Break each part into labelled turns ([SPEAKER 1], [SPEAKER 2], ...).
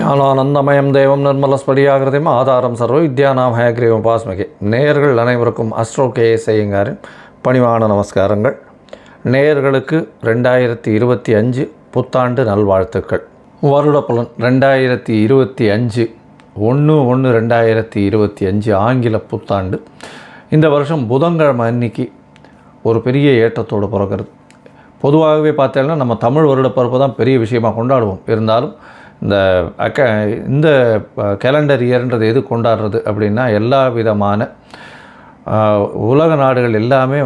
[SPEAKER 1] ஞானானந்தமயம் தேவம் நிர்மலஸ்படியாகிருதியும் ஆதாரம் சர்வ வித்யானாம் ஹயக்ரீவம் பாஸ்மகே. நேயர்கள் அனைவருக்கும் அஸ்ட்ரோ கேஎஸ் ஐயங்காரின் பணிவான நமஸ்காரங்கள். நேயர்களுக்கு 2025 புத்தாண்டு நல்வாழ்த்துக்கள். வருட பலன் 2025 1/1/2025 ஆங்கில புத்தாண்டு. இந்த வருஷம் புதன்கிழமை அன்னைக்கு ஒரு பெரிய ஏற்றத்தோடு பிறக்கிறது. பொதுவாகவே பார்த்தீங்கன்னா நம்ம தமிழ் வருடப்பிறப்பு தான் பெரிய விஷயமாக கொண்டாடுவோம். இருந்தாலும் இந்த கேலண்டர் இயர்ன்றது எது கொண்டாடுறது அப்படின்னா, எல்லா விதமான உலக நாடுகள் எல்லாமே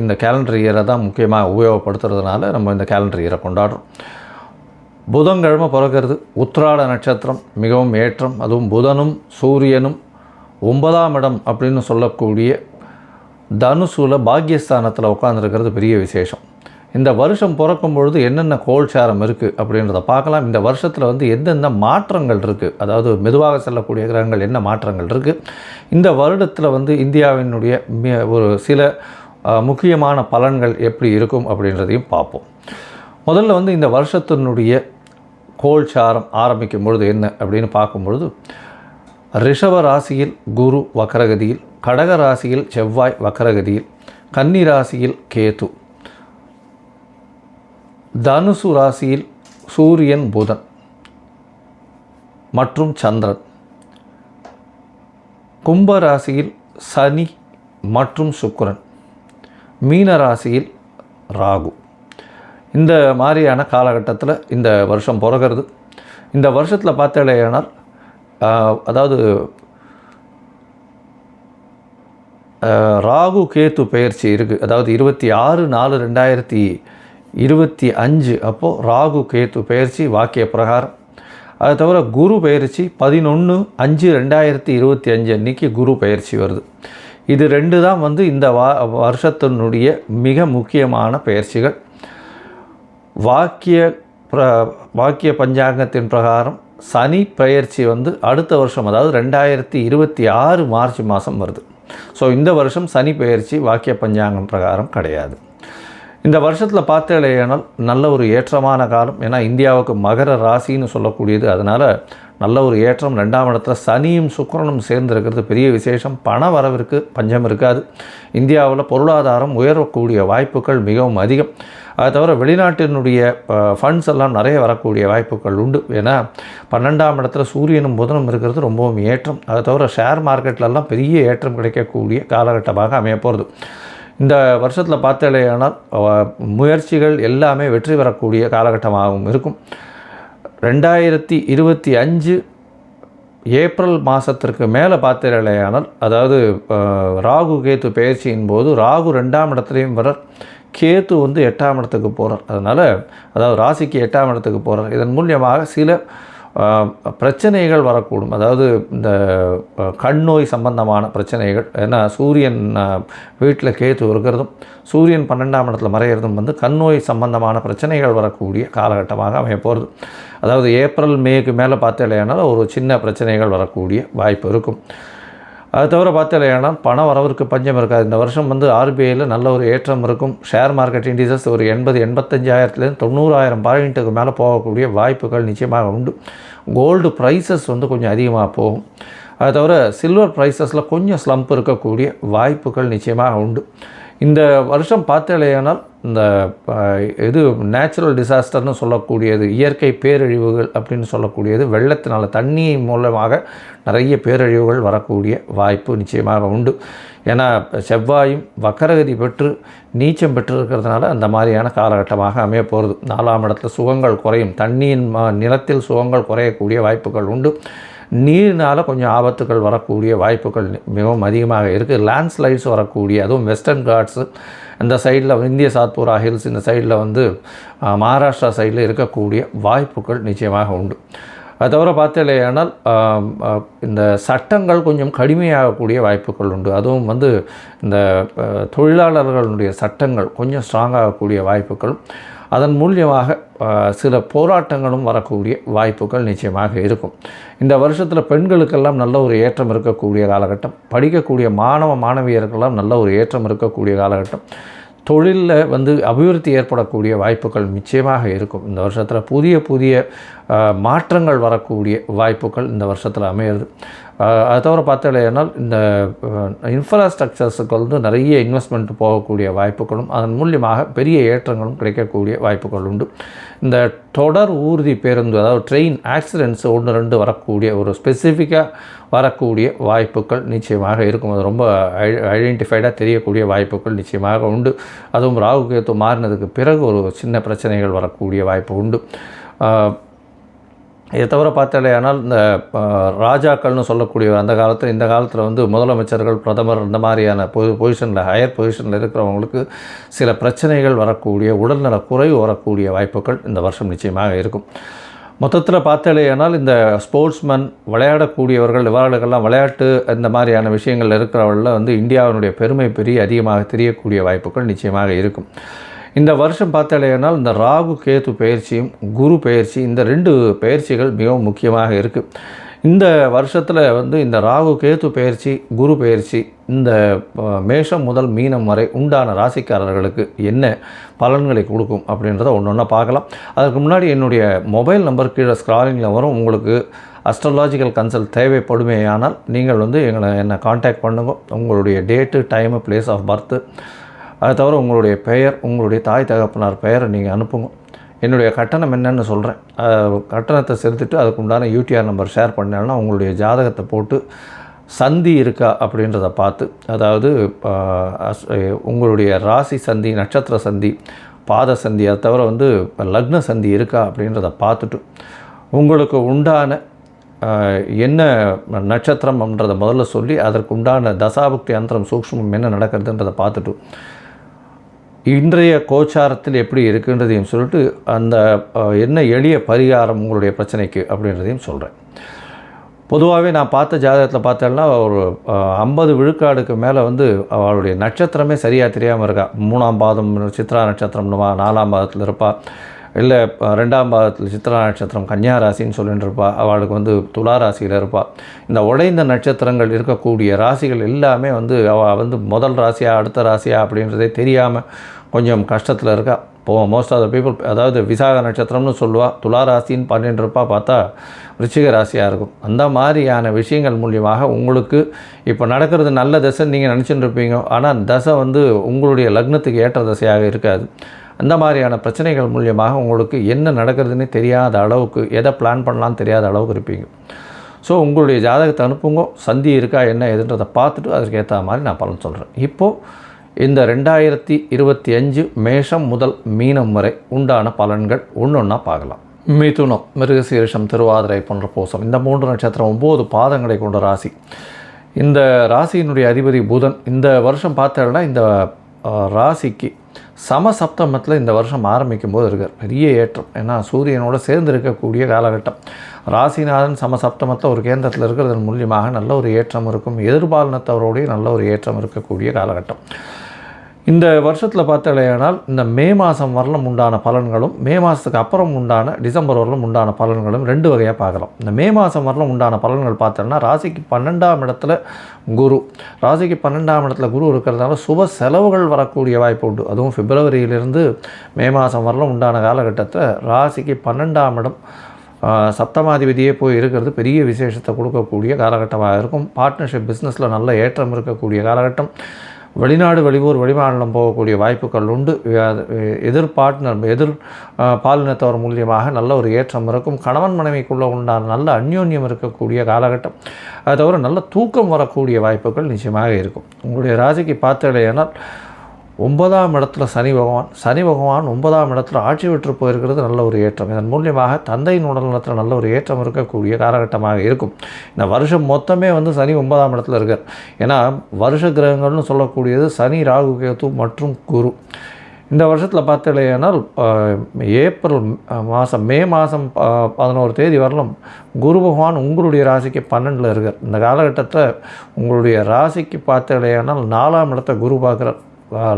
[SPEAKER 1] இந்த கேலண்டர் இயரை தான் முக்கியமாக உபயோகப்படுத்துறதுனால நம்ம இந்த கேலண்டர் இயரை கொண்டாடுறோம். புதன்கிழமை பிறக்கிறது. உத்திராட நட்சத்திரம் மிகவும் ஏற்றம். அதுவும் புதனும் சூரியனும் 9ஆம் இடம் அப்படின்னு சொல்லக்கூடிய தனுசுல பாக்யஸ்தானத்தில் உட்காந்துருக்கிறது பெரிய விசேஷம். இந்த வருஷம் பிறக்கும் பொழுது என்னென்ன கோல்சாரம் இருக்குது அப்படின்றத பார்க்கலாம். இந்த வருஷத்தில் எந்தெந்த மாற்றங்கள் இருக்குது, அதாவது மெதுவாக செல்லக்கூடிய கிரகங்கள் என்ன மாற்றங்கள் இருக்குது, இந்த வருடத்தில் இந்தியாவினுடைய ஒரு சில முக்கியமான பலன்கள் எப்படி இருக்கும் அப்படின்றதையும் பார்ப்போம். முதல்ல இந்த வருஷத்தினுடைய கோல்சாரம் ஆரம்பிக்கும் பொழுது என்ன அப்படின்னு பார்க்கும்பொழுது, ரிஷப ராசியில் குரு வக்கரகதியில், கடக ராசியில் செவ்வாய் வக்கரகதியில், கன்னி ராசியில் கேது, தனுசு ராசியில் சூரியன் புதன் மற்றும் சந்திரன், கும்ப ராசியில் சனி மற்றும் சுக்கிரன், மீன ராசியில் ராகு. இந்த மாதிரியான காலகட்டத்தில் இந்த வருஷம் பிறக்கிறது. இந்த வருஷத்தில் பார்த்தேனால் அதாவது ராகு கேத்து பெயர்ச்சி இருக்குது. அதாவது 26/4/2025 அப்போது ராகு கேத்து பெயர்ச்சி வாக்கிய பிரகாரம். அதை தவிர குரு பெயர்ச்சி 11/5/2025 அன்றைக்கி குரு பெயர்ச்சி வருது. இது ரெண்டு தான் இந்த வருஷத்தினுடைய மிக முக்கியமான பெயர்ச்சிகள். வாக்கிய பஞ்சாங்கத்தின் பிரகாரம் சனி பெயர்ச்சி அடுத்த வருஷம், அதாவது 2026 மார்ச் மாதம் வருது. ஸோ இந்த வருஷம் சனி பெயர்ச்சி வாக்கிய பஞ்சாங்கம் பிரகாரம் கிடையாது. இந்த வருஷத்தில் பார்த்தேனால் நல்ல ஒரு ஏற்றமான காலம். ஏன்னா இந்தியாவுக்கு மகர ராசின்னு சொல்லக்கூடியது, அதனால் நல்ல ஒரு ஏற்றம். 2ஆம் இடத்துல சனியும் சுக்கிரனும் சேர்ந்திருக்கிறது பெரிய விசேஷம். பண வரவிற்கு பஞ்சம் இருக்காது. இந்தியாவில் பொருளாதாரம் உயரக்கூடிய வாய்ப்புகள் மிகவும் அதிகம். அதை தவிர வெளிநாட்டினுடைய ஃபண்ட்ஸ் எல்லாம் நிறைய வரக்கூடிய வாய்ப்புகள் உண்டு. ஏன்னா 12ஆம் இடத்துல சூரியனும் புதனும் இருக்கிறது ரொம்பவும் ஏற்றம். அதை தவிர ஷேர் மார்க்கெட்லலாம் பெரிய ஏற்றம் கிடைக்கக்கூடிய காலகட்டமாக அமைய போகிறது. இந்த வருஷத்தில் பார்த்தேனால் முயற்சிகள் எல்லாமே வெற்றி பெறக்கூடிய காலகட்டமாகவும் இருக்கும். 2025 ஏப்ரல் மாதத்திற்கு மேலே பார்த்தேனால், அதாவது ராகு கேத்து பெயர்ச்சியின் போது ராகு 2ஆம் இடத்துலையும் வரார், கேத்து 8ஆம் இடத்துக்கு போகிறார். அதனால் அதாவது ராசிக்கு 8ஆம் இடத்துக்கு போகிறார். இதன் மூலியமாக சில பிரச்சனைகள் வரக்கூடும். அதாவது இந்த கண் நோய் சம்பந்தமான பிரச்சனைகள். ஏன்னா சூரியன் வீட்டில் கேத்து இருக்கிறதும் சூரியன் 12ஆம் இடத்துல மறையிறதும் கண் நோய் சம்பந்தமான பிரச்சனைகள் வரக்கூடிய காலகட்டமாக அமைய போகிறது. அதாவது ஏப்ரல் மேக்கு மேலே பார்த்தேனால் ஒரு சின்ன பிரச்சனைகள் வரக்கூடிய வாய்ப்பு இருக்கும். அது தவிர பார்த்தேனால் பண வரவிற்கு பஞ்சம் இருக்காது. இந்த வருஷம் ஆர்பிஐயில் நல்ல ஒரு ஏற்றம் இருக்கும். ஷேர் மார்க்கெட் இண்டிசஸ் ஒரு 80-85,000 90,000 பாயிண்ட்டுக்கு மேலே போகக்கூடிய வாய்ப்புகள் நிச்சயமாக உண்டு. கோல்டு ப்ரைஸஸ் கொஞ்சம் அதிகமாக போகும். அது தவிர சில்வர் ப்ரைஸஸில் கொஞ்சம் ஸ்லம்ப் இருக்கக்கூடிய வாய்ப்புகள் நிச்சயமாக உண்டு. இந்த வருஷம் பார்த்தேனால் இந்த இது நேச்சுரல் டிசாஸ்டர்னு சொல்லக்கூடியது, இயற்கை பேரழிவுகள் அப்படின்னு சொல்லக்கூடியது, வெள்ளத்தினால் தண்ணி மூலமாக நிறைய பேரழிவுகள் வரக்கூடிய வாய்ப்பு நிச்சயமாக உண்டு. ஏன்னா செவ்வாயும் வக்கரகதி பெற்று நீச்சம் பெற்றிருக்கிறதுனால அந்த மாதிரியான காலகட்டமாக அமைய போகிறது. 4ஆம் இடத்துல சுகங்கள் குறையும். தண்ணியின் நிலத்தில் சுகங்கள் குறையக்கூடிய வாய்ப்புகள் உண்டு. நீரினால் கொஞ்சம் ஆபத்துகள் வரக்கூடிய வாய்ப்புகள் மிகவும் அதிகமாக இருக்குது. லேண்ட்ஸ்லைட்ஸ் வரக்கூடிய, அதுவும் வெஸ்டர்ன் காட்ஸு இந்த சைடில், இந்திய சாத்பூரா ஹில்ஸ் இந்த சைடில் மகாராஷ்டிரா சைடில் இருக்கக்கூடிய வாய்ப்புகள் நிச்சயமாக உண்டு. அது தவிர பார்த்தேனால் இந்த சட்டங்கள் கொஞ்சம் கடுமையாகக்கூடிய வாய்ப்புகள் உண்டு. அதுவும் இந்த தொழிலாளர்களுடைய சட்டங்கள் கொஞ்சம் ஸ்ட்ராங்காகக்கூடிய வாய்ப்புகளும், அதன் மூலியமாக சில போராட்டங்களும் வரக்கூடிய வாய்ப்புகள் நிச்சயமாக இருக்கும். இந்த வருஷத்தில் பெண்களுக்கெல்லாம் நல்ல ஒரு ஏற்றம் இருக்கக்கூடிய காலகட்டம். படிக்கக்கூடிய மாணவியர்களெல்லாம் நல்ல ஒரு ஏற்றம் இருக்கக்கூடிய காலகட்டம். தொழிலில் அபிவிருத்தி ஏற்படக்கூடிய வாய்ப்புகள் நிச்சயமாக இருக்கும். இந்த வருஷத்தில் புதிய மாற்றங்கள் வரக்கூடிய வாய்ப்புகள் இந்த வருஷத்தில் அமையிறது. அது தவிர பார்த்தாலேனால் இந்த இன்ஃப்ராஸ்ட்ரக்சர்ஸுக்கு வந்து நிறைய இன்வெஸ்ட்மெண்ட் போகக்கூடிய வாய்ப்புகளும் அதன் மூலியமாக பெரிய ஏற்றங்களும் கிடைக்கக்கூடிய வாய்ப்புகள் உண்டு. இந்த தொடர் ஊர்தி பேருந்து, அதாவது ட்ரெயின் ஆக்சிடென்ட்ஸ் 1-2 வரக்கூடிய ஒரு ஸ்பெசிஃபிக்காக வரக்கூடிய வாய்ப்புகள் நிச்சயமாக இருக்கும். அது ரொம்ப ஐடென்டிஃபைடாக தெரியக்கூடிய வாய்ப்புகள் நிச்சயமாக உண்டு. அதுவும் ராகு கேது மாறினதுக்கு பிறகு ஒரு சின்ன பிரச்சனைகள் வரக்கூடிய வாய்ப்பு உண்டு. இதை தவிர பார்த்தாலே ஆனால் இந்த ராஜாக்கள்னு சொல்லக்கூடிய அந்த காலத்தில், இந்த காலத்தில் வந்து முதலமைச்சர்கள், பிரதமர் இந்த மாதிரியான பொசிஷனில் ஹையர் பொசிஷனில் இருக்கிறவங்களுக்கு சில பிரச்சனைகள் வரக்கூடிய, உடல்நல குறைவு வரக்கூடிய வாய்ப்புகள் இந்த வருஷம் நிச்சயமாக இருக்கும். மொத்தத்தில் பார்த்தாலேயானால் இந்த ஸ்போர்ட்ஸ்மேன், விளையாடக்கூடியவர்கள், இவர்களுக்கெல்லாம் விளையாட்டு இந்த மாதிரியான விஷயங்கள் இருக்கிறவங்களில் வந்து இந்தியாவினுடைய பெருமை அதிகமாக தெரியக்கூடிய வாய்ப்புகள் நிச்சயமாக இருக்கும். இந்த வருஷம் பார்த்தாலேனால் இந்த ராகு கேது பயிற்சியும் குரு பயிற்சி, இந்த 2 பயிற்சிகள் மிகவும் முக்கியமாக இருக்குது. இந்த வருஷத்தில் வந்து இந்த ராகு கேது பயிற்சி, குரு பயிற்சி இந்த மேஷம் முதல் மீனம் வரை உண்டான ராசிக்காரர்களுக்கு என்ன பலன்களை கொடுக்கும் அப்படின்றத ஒன்று பார்க்கலாம். அதுக்கு முன்னாடி என்னுடைய மொபைல் நம்பர் கீழே ஸ்க்ராலிங்கில் வரும். உங்களுக்கு அஸ்ட்ராலாஜிக்கல் கன்சல்ட் தேவைப்படுமேயானால் நீங்கள் வந்து என்னை காண்டாக்ட் பண்ணுங்க. உங்களுடைய date, time, place of birth, அது தவிர உங்களுடைய பெயர், உங்களுடைய தாய் தகப்பனார் பெயரை நீங்கள் அனுப்புங்க. என்னுடைய கட்டணம் என்னென்னு சொல்கிறேன். கட்டணத்தை செலுத்திட்டு அதுக்கு உண்டான யூடிஆர் நம்பர் ஷேர் பண்ணாலும் உங்களுடைய ஜாதகத்தை போட்டு சந்தி இருக்கா அப்படின்றத பார்த்து, அதாவது உங்களுடைய ராசி சந்தி, நட்சத்திர சந்தி, பாத சந்தி, அதை தவிர வந்து லக்ன சந்தி இருக்கா அப்படின்றத பார்த்துட்டு உங்களுக்கு உண்டான என்ன நட்சத்திரம்ன்றதை முதல்ல சொல்லி அதற்கு உண்டான தசாபுக்தி அந்தரம் சூக்ஷ்மம் என்ன நடக்கிறதுன்றதை பார்த்துட்டு இன்றைய கோச்சாரத்தில் எப்படி இருக்குன்றதையும் சொல்லிட்டு அந்த என்ன எளிய பரிகாரம் உங்களுடைய பிரச்சனைக்கு அப்படின்றதையும் சொல்கிறேன். பொதுவாகவே நான் பார்த்த ஜாதகத்தில் பார்த்தேன்னா ஒரு 50 விழுக்காடுக்கு மேலே வந்து அவளுடைய நட்சத்திரமே சரியாக தெரியாமல் இருக்கா. 3ஆம் பாதம் சித்ரா நட்சத்திரம்னுவா, 4ஆம் பாதத்தில் இருப்பாள், இல்லை 2ஆம் பாதத்தில் சித்ரா நட்சத்திரம் கன்னியா ராசின்னு சொல்லிட்டு இருப்பாள், அவளுக்கு வந்து துலா ராசியில் இருப்பாள். இந்த உடைந்த நட்சத்திரங்கள் இருக்கக்கூடிய ராசிகள் எல்லாமே வந்து அவள் வந்து முதல் ராசியா அடுத்த ராசியா அப்படின்றதே தெரியாமல் கொஞ்சம் கஷ்டத்தில் இருக்கா. மோஸ்ட் ஆஃப் த பீப்புள், அதாவது விசாக நட்சத்திரம்னு சொல்லுவாள், துலா ராசின்னு பண்ணிட்டு இருப்பா, பார்த்தா விருச்சிக ராசியாக இருக்கும். அந்த மாதிரியான விஷயங்கள் மூலியமாக உங்களுக்கு இப்போ நடக்கிறது நல்ல தசைன்னு நீங்கள் நினச்சிட்டு இருப்பீங்க. ஆனால் தசை வந்து உங்களுடைய லக்னத்துக்கு ஏற்ற தசையாக இருக்காது. அந்த மாதிரியான பிரச்சனைகள் மூலியமாக உங்களுக்கு என்ன நடக்கிறதுன்னு தெரியாத அளவுக்கு, எதை பிளான் பண்ணலான்னு தெரியாத அளவுக்கு இருப்பீங்க. ஸோ உங்களுடைய ஜாதகத்தை அனுப்புங்க, சந்தி இருக்கா என்ன எதுன்றதை பார்த்துட்டு அதற்கு ஏற்ற மாதிரி நான் பலன் சொல்கிறேன். இப்போது இந்த 2025 மேஷம் முதல் மீனம் வரை உண்டான பலன்கள் ஒன்றா பார்க்கலாம். மிதுனம், மிருகசீரிஷம், திருவாதிரை போன்ற பூசம், இந்த 3 நட்சத்திரம் 9 பாதங்களை கொண்ட ராசி. இந்த ராசியினுடைய அதிபதி புதன். இந்த வருஷம் பார்த்தோன்னா இந்த ராசிக்கு சமசப்தமத்தில் இந்த வருஷம் ஆரம்பிக்கும் போது இருக்கார் பெரிய ஏற்றம். ஏன்னா சூரியனோடு சேர்ந்து இருக்கக்கூடிய காலகட்டம். ராசிநாதன் சமசப்தமத்தில் ஒரு கேந்திரத்தில் இருக்கிறதன் மூலியமாக நல்ல ஒரு ஏற்றம் இருக்கும். எதிர்பாலினத்தவரோடைய நல்ல ஒரு ஏற்றம் இருக்கக்கூடிய காலகட்டம். இந்த வருஷத்தில் பார்த்தாலேயானால் இந்த மே மாதம் வரலும் உண்டான பலன்களும், மே மாதத்துக்கு அப்புறம் உண்டான டிசம்பர் வரலும் உண்டான பலன்களும் 2 வகையாக பார்க்கலாம். இந்த மே மாதம் வரலும் உண்டான பலன்கள் பார்த்தோன்னா ராசிக்கு 12ஆம் இடத்துல குரு. ராசிக்கு 12ஆம் இடத்துல குரு இருக்கிறதுனால சுப செலவுகள் வரக்கூடிய வாய்ப்பு உண்டு. அதுவும் பிப்ரவரியிலிருந்து மே மாதம் வரலும் உண்டான காலகட்டத்தில் ராசிக்கு 12ஆம் இடம் சப்தமாதிபதியே போய் இருக்கிறது பெரிய விசேஷத்தை கொடுக்கக்கூடிய காலகட்டமாக இருக்கும். பார்ட்னர்ஷிப் பிஸ்னஸில் நல்ல ஏற்றம் இருக்கக்கூடிய காலகட்டம். வெளிநாடு, வெளியூர், வெளிமாநிலம் போகக்கூடிய வாய்ப்புகள் உண்டு. எதிர் பாலினத்தவர் மூலியமாக நல்ல ஒரு ஏற்றம் இருக்கும். கணவன் மனைவிக்குள்ளே உண்டான நல்ல அந்யோன்யம் இருக்கக்கூடிய காலகட்டம். அது தவிர நல்ல தூக்கம் வரக்கூடிய வாய்ப்புகள் நிச்சயமாக இருக்கும். உங்களுடைய ராசிக்கு பார்த்தடையானால் 9ஆம் இடத்துல சனி பகவான் 9ஆம் இடத்துல ஆட்சி பெற்று போயிருக்கிறது நல்ல ஒரு ஏற்றம். இதன் மூலியமாக தந்தையின் உடல்நலத்தில் நல்ல ஒரு ஏற்றம் இருக்கக்கூடிய காலகட்டமாக இருக்கும். இந்த வருஷம் மொத்தமே வந்து சனி 9ஆம் இடத்துல இருக்கார். ஏன்னா வருஷ கிரகங்கள்னு சொல்லக்கூடியது சனி, ராகு, கேது மற்றும் குரு. இந்த வருஷத்தில் பார்த்தீங்கன்னா ஏப்ரல் மாதம், மே மாதம் 11 தேதி வரலும் குரு பகவான் உங்களுடைய ராசிக்கு 12ல் இருக்கார். இந்த காலகட்டத்தில் உங்களுடைய ராசிக்கு பார்த்தீங்கன்னா 4ஆம் இடத்தை குரு பார்க்குறார்,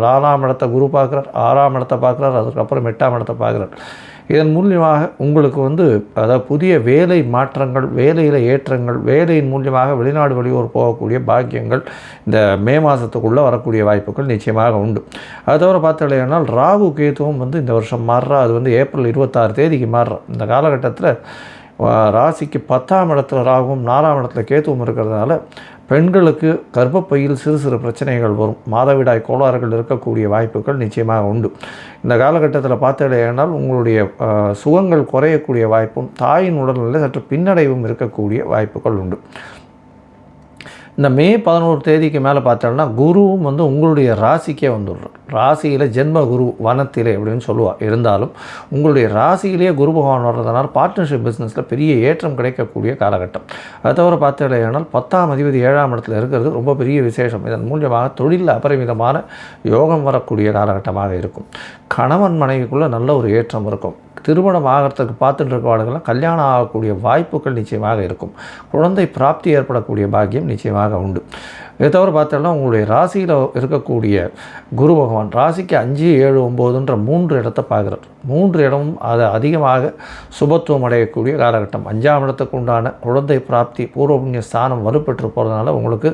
[SPEAKER 1] 4ஆம் இடத்தை குரு பார்க்குறார், 6ஆம் இடத்தை பார்க்குறார், அதுக்கப்புறம் 8ஆம் இடத்தை பார்க்குறார். இதன் மூலியமாக உங்களுக்கு வந்து அதாவது புதிய வேலை மாற்றங்கள், வேலையில் ஏற்றங்கள், வேலையின் மூலியமாக வெளிநாடு வெளியூர் போகக்கூடிய பாக்கியங்கள் இந்த மே மாதத்துக்குள்ளே வரக்கூடிய வாய்ப்புகள் நிச்சயமாக உண்டு. அது தவிர பார்த்தீங்கன்னா ராகு கேதுவும் வந்து இந்த வருஷம் மாறுறா. அது வந்து ஏப்ரல் 26 தேதிக்கு மாறுறா. இந்த காலகட்டத்தில் ராசிக்கு 10ஆம் இடத்துல ராகுவும் 4ஆம் இடத்துல கேதுவும் இருக்கிறதுனால பெண்களுக்கு கர்ப்பப்பையில் சிறு சிறு பிரச்சனைகள் வரும். மாதவிடாய் கோளாறுகள் இருக்கக்கூடிய வாய்ப்புகள் நிச்சயமாக உண்டு. இந்த காலகட்டத்தில் பார்த்தீங்கன்னா உங்களுடைய சுகங்கள் குறையக்கூடிய வாய்ப்பும், தாயின் உடல்நிலை சற்று பின்னடைவும் இருக்கக்கூடிய வாய்ப்புகள் உண்டு. இந்த மே 11 தேதிக்கு மேலே பார்த்தோம்னா குருவும் வந்து உங்களுடைய ராசிக்கே வந்துடுறார். ராசியில் ஜென்ம குரு வனத்திலே அப்படின்னு சொல்லுவாள். இருந்தாலும் உங்களுடைய ராசியிலேயே குரு பகவான் வர்றதுனால பார்ட்னர்ஷிப் பிஸ்னஸில் பெரிய ஏற்றம் கிடைக்கக்கூடிய காலகட்டம். அது தவிர பார்த்தீங்கன்னா 10ஆம் அதிபதி 7ஆம் இடத்துல இருக்கிறது ரொம்ப பெரிய விசேஷம். இதன் மூலமாக தொழிலில் அபரிமிதமான யோகம் வரக்கூடிய காலகட்டமாக இருக்கும். கணவன் மனைவிக்குள்ளே நல்ல ஒரு ஏற்றம் இருக்கும். திருமணம் ஆகிறதுக்கு பார்த்துட்டு இருக்கவாளுக்கெல்லாம் கல்யாணம் ஆகக்கூடிய வாய்ப்புகள் நிச்சயமாக இருக்கும். குழந்தை பிராப்தி ஏற்படக்கூடிய பாக்கியம் நிச்சயமாக உண்டு. இதை தவிர பார்த்தோம்னா உங்களுடைய ராசியில் இருக்கக்கூடிய குரு பகவான் ராசிக்கு 5, 7, 9ன்ற 3 இடத்தை பார்க்குறார். 3 இடமும் அதை அதிகமாக சுபத்துவம் அடையக்கூடிய காலகட்டம். 5ஆம் இடத்துக்கு உண்டான குழந்தை பிராப்தி பூர்வ புண்ணிய ஸ்தானம் வலுப்பெற்று போகிறதுனால உங்களுக்கு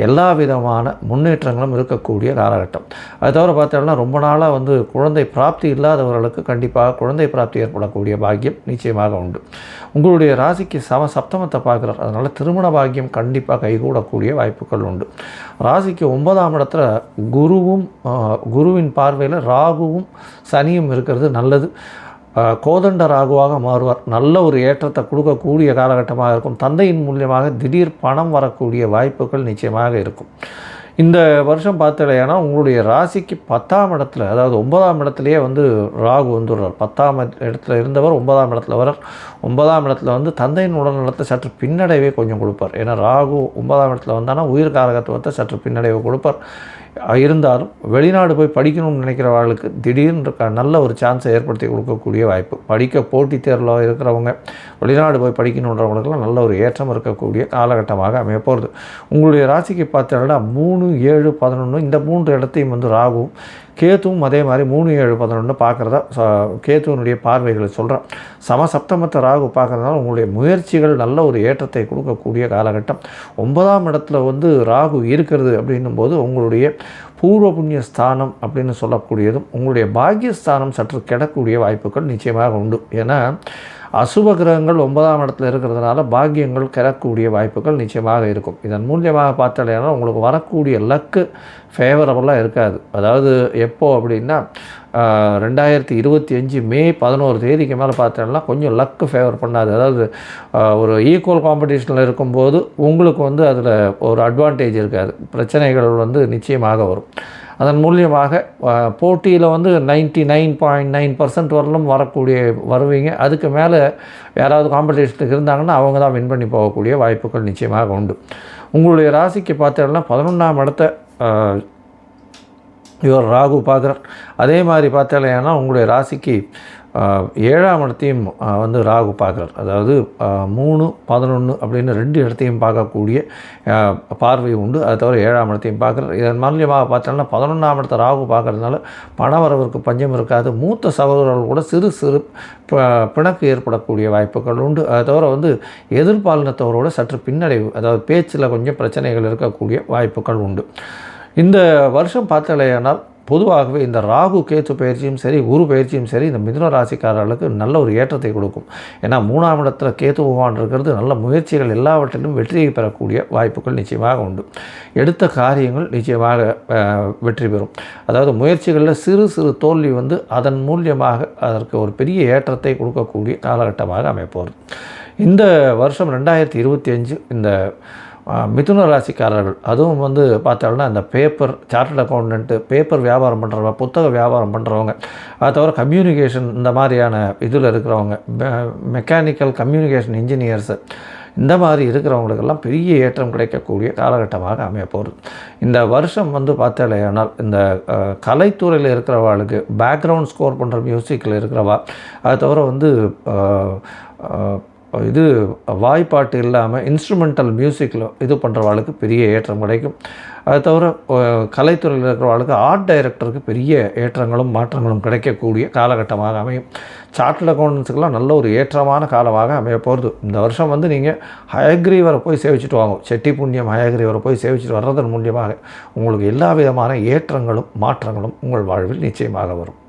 [SPEAKER 1] எல்லா விதமான முன்னேற்றங்களும் இருக்கக்கூடிய காலகட்டம். அது தவிர பார்த்தோம்னா ரொம்ப நாளாக வந்து குழந்தை பிராப்தி இல்லாதவர்களுக்கு கண்டிப்பாக குழந்தை பிராப்தி ஏற்படக்கூடிய பாக்கியம் நிச்சயமாக உண்டு. உங்களுடைய ராசிக்கு சப்தமத்தை பார்க்குறார். அதனால் திருமண பாக்கியம் கண்டிப்பாக கைகூடக்கூடிய வாய்ப்புகள் உண்டு. ராசிக்கு 9ஆம் இடத்துல குருவின் பார்வையில் ராகுவும் சனியும் இருக்கிறது நல்லது. கோதண்ட ராகுவாக மாறுவார். நல்ல ஒரு ஏற்றத்தை கொடுக்கக்கூடிய காலகட்டமாக இருக்கும். தந்தையின் மூலியமாக திடீர் பணம் வரக்கூடிய வாய்ப்புகள் நிச்சயமாக இருக்கும். இந்த வருஷம் பார்த்தலையானா உங்களுடைய ராசிக்கு 10ஆம் இடத்துல அதாவது 9ஆம் இடத்துலையே வந்து ராகு வந்துடுறார். 10ஆம் இடத்துல இருந்தவர் 9ஆம் இடத்துல வரார். 9ஆம் இடத்துல வந்து தந்தையின் உடல்நலத்தை சற்று பின்னடைவே கொஞ்சம் கொடுப்பார். ஏன்னா ராகு 9ஆம் இடத்துல வந்தானா உயிர் காரகத்துவத்தை சற்று பின்னடைவை கொடுப்பார். இருந்தாலும் வெளிநாடு போய் படிக்கணும்னு நினைக்கிறவர்களுக்கு திடீர்னு நல்ல ஒரு சான்ஸை ஏற்படுத்தி கொடுக்கக்கூடிய வாய்ப்பு. படிக்க போட்டித் தேர்வில் இருக்கிறவங்க வெளிநாடு போய் படிக்கணுன்றவங்களுக்கெல்லாம் நல்ல ஒரு ஏற்றம் இருக்கக்கூடிய காலகட்டமாக அமைய போகிறது. உங்களுடைய ராசிக்கு பார்த்தீங்கன்னா 3, 7, 11 இந்த 3 இடத்தையும் வந்து ராகுவும் கேத்துவும் அதே மாதிரி 3, 7, 11 பார்க்குறதா கேத்துவனுடைய பார்வைகளை சொல்கிறேன். சப்தமத்தை ராகு பார்க்குறதுனால உங்களுடைய முயற்சிகள் நல்ல ஒரு ஏற்றத்தை கொடுக்கக்கூடிய காலகட்டம். 9ஆம் இடத்துல வந்து ராகு இருக்கிறது அப்படின்னும் போது உங்களுடைய பூர்வ புண்ணிய ஸ்தானம் அப்படின்னு சொல்லக்கூடியதும் உங்களுடைய பாக்கியஸ்தானம் சற்று கெடக்கூடிய வாய்ப்புகள் நிச்சயமாக உண்டு. ஏன்னா அசுப கிரகங்கள் 9ஆம் இடத்துல இருக்கிறதுனால பாக்கியங்கள் கெடக்கூடிய வாய்ப்புகள் நிச்சயமாக இருக்கும். இதன் மூலியமாக பார்த்தாலேனா உங்களுக்கு வரக்கூடிய லக்கு ஃபேவரபுளாக இருக்காது. அதாவது எப்போ அப்படின்னா 2025 மே 11 தேதிக்கு மேலே பார்த்தோம்னா கொஞ்சம் லக்கு ஃபேவர் பண்ணாது. அதாவது ஒரு ஈக்குவல் காம்படிஷனில் இருக்கும்போது உங்களுக்கு வந்து அதில் ஒரு அட்வான்டேஜ் இருக்காது. பிரச்சனைகள் வந்து நிச்சயமாக வரும். அதன் மூலியமாக போட்டியில் வந்து 99.9% வரலும் வருவீங்க. அதுக்கு மேலே யாராவது காம்படிஷனுக்கு இருந்தாங்கன்னா அவங்க தான் வின் பண்ணி போகக்கூடிய வாய்ப்புகள் நிச்சயமாக உண்டு. உங்களுடைய ராசிக்கு பார்த்தோம்னா 11ஆம் இடத்தை இவர் ராகு பார்க்குறார். அதே மாதிரி பார்த்தாலேனா உங்களுடைய ராசிக்கு 7ஆம் இடத்தையும் வந்து ராகு பார்க்குறார். அதாவது 3, 11 அப்படின்னு 2 இடத்தையும் பார்க்கக்கூடிய பார்வை உண்டு. அது தவிர 7ஆம் இடத்தையும் பார்க்குறார். இதன் மூலியமாக பார்த்தோம்னா 11ஆம் இடத்தை ராகு பார்க்குறதுனால பணவரவிற்கு பஞ்சம் இருக்காது. மூத்த சகோதரர்கள் கூட சிறு சிறு பிணக்கு ஏற்படக்கூடிய வாய்ப்புகள் உண்டு. அது தவிர வந்து எதிர்பாலினத்தவரோட சற்று பின்னடைவு அதாவது பேச்சில் கொஞ்சம் பிரச்சனைகள் இருக்கக்கூடிய வாய்ப்புகள் உண்டு. இந்த வருஷம் பார்த்தாலேயானால் பொதுவாகவே இந்த ராகு கேத்து பயிற்சியும் சரி குரு பயிற்சியும் சரி இந்த மிதுன ராசிக்காரர்களுக்கு நல்ல ஒரு ஏற்றத்தை கொடுக்கும். ஏன்னா 3ஆம் இடத்துல கேத்து பகவான் இருக்கிறது நல்ல முயற்சிகள் எல்லாவற்றிலும் வெற்றியை பெறக்கூடிய வாய்ப்புகள் நிச்சயமாக உண்டு. எடுத்த காரியங்கள் நிச்சயமாக வெற்றி பெறும். அதாவது முயற்சிகளில் சிறு சிறு தோல்வி வந்து அதன் மூலியமாக அதற்கு ஒரு பெரிய ஏற்றத்தை கொடுக்கக்கூடிய காலகட்டமாக அமைப்போகிறது. இந்த வருஷம் 2025 இந்த மிதுன ராசிக்காரர்கள் அதுவும் வந்து பார்த்தோம்னா அந்த பேப்பர் சார்ட்டர்ட் அக்கௌண்டன்ட்டு பேப்பர் வியாபாரம் பண்ணுறவங்க புத்தக வியாபாரம் பண்ணுறவங்க அது தவிர கம்யூனிகேஷன் இந்த மாதிரியான இதில் இருக்கிறவங்க மெக்கானிக்கல் கம்யூனிகேஷன் இன்ஜினியர்ஸு இந்த மாதிரி இருக்கிறவங்களுக்கெல்லாம் பெரிய ஏற்றம் கிடைக்கக்கூடிய காலகட்டமாக அமைய போகிறது. இந்த வருஷம் வந்து பார்த்தாலேயானால் இந்த கலைத்துறையில் இருக்கிறவாளுக்கு பேக்ரவுண்ட் ஸ்கோர் பண்ணுற மியூசிக்கில் இருக்கிறவா அது தவிர வந்து இது வாய்ப்பாட்டு இல்லாமல் இன்ஸ்ட்ருமெண்டல் மியூசிக்கில் இது பண்ணுறவாளுக்கு பெரிய ஏற்றம் கிடைக்கும். அது தவிர கலைத்துறையில் இருக்கிறவாளுக்கு ஆர்ட் டைரக்டருக்கு பெரிய ஏற்றங்களும் மாற்றங்களும் கிடைக்கக்கூடிய காலகட்டமாக அமையும். சார்ட்டர்ட் அக்கௌண்டன்ஸுக்கெல்லாம் நல்ல ஒரு ஏற்றமான காலமாக அமைய போகிறது. இந்த வருஷம் வந்து நீங்கள் ஹயக்ரீவரை போய் சேவிச்சுட்டு வாங்க. செட்டி புண்ணியம் ஹயக்ரீவரை போய் சேவிச்சுட்டு வர்றதன் மூலியமாக உங்களுக்கு எல்லா விதமான ஏற்றங்களும் மாற்றங்களும் உங்கள் வாழ்வில் நிச்சயமாக வரும்.